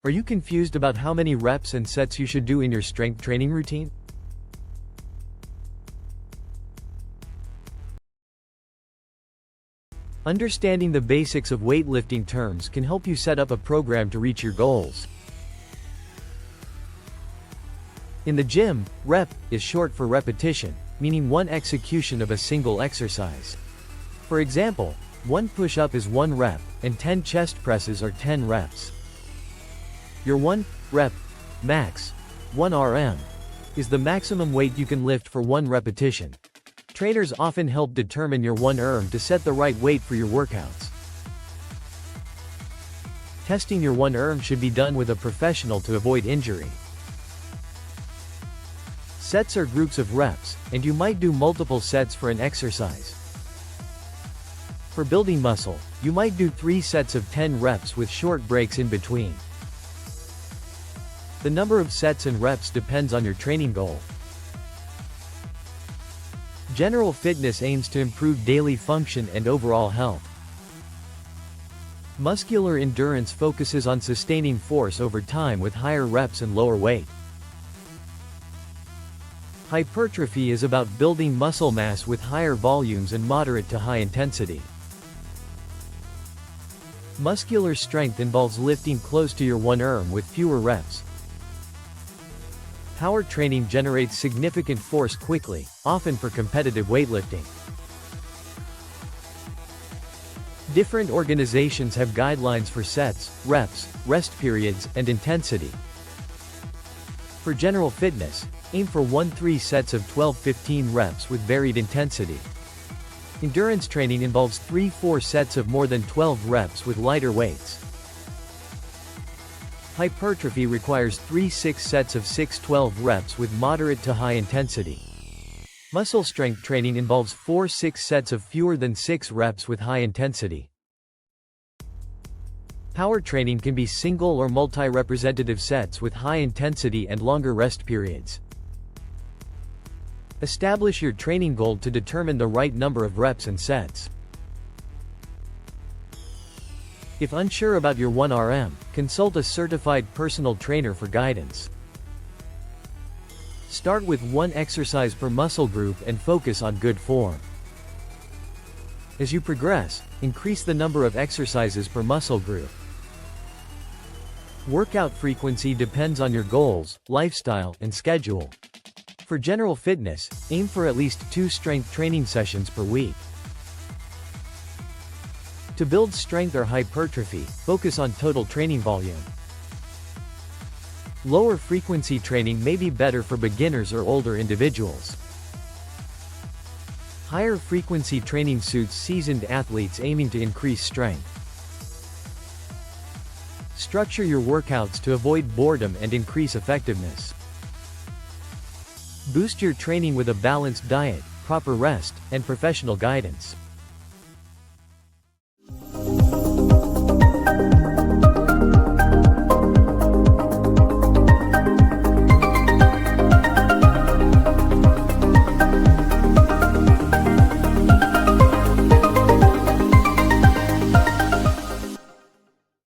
Are you confused about how many reps and sets you should do in your strength training routine? Understanding the basics of weightlifting terms can help you set up a program to reach your goals. In the gym, rep is short for repetition, meaning one execution of a single exercise. For example, 1 push-up is 1 rep, and 10 chest presses are 10 reps. Your 1 rep max, 1 RM, is the maximum weight you can lift for 1 repetition. Trainers often help determine your 1 RM to set the right weight for your workouts. Testing your 1 RM should be done with a professional to avoid injury. Sets are groups of reps, and you might do multiple sets for an exercise. For building muscle, you might do 3 sets of 10 reps with short breaks in between. The number of sets and reps depends on your training goal. General fitness aims to improve daily function and overall health. Muscular endurance focuses on sustaining force over time with higher reps and lower weight. Hypertrophy is about building muscle mass with higher volumes and moderate to high intensity. Muscular strength involves lifting close to your 1 RM with fewer reps. Power training generates significant force quickly, often for competitive weightlifting. Different organizations have guidelines for sets, reps, rest periods, and intensity. For general fitness, aim for 1-3 sets of 12-15 reps with varied intensity. Endurance training involves 3-4 sets of more than 12 reps with lighter weights. Hypertrophy requires 3-6 sets of 6-12 reps with moderate to high intensity. Muscle strength training involves 4-6 sets of fewer than 6 reps with high intensity. Power training can be single or multi-representative sets with high intensity and longer rest periods. Establish your training goal to determine the right number of reps and sets. If unsure about your 1 RM, consult a certified personal trainer for guidance. Start with 1 exercise per muscle group and focus on good form. As you progress, increase the number of exercises per muscle group. Workout frequency depends on your goals, lifestyle, and schedule. For general fitness, aim for at least 2 strength training sessions per week. To build strength or hypertrophy, focus on total training volume. Lower frequency training may be better for beginners or older individuals. Higher frequency training suits seasoned athletes aiming to increase strength. Structure your workouts to avoid boredom and increase effectiveness. Boost your training with a balanced diet, proper rest, and professional guidance.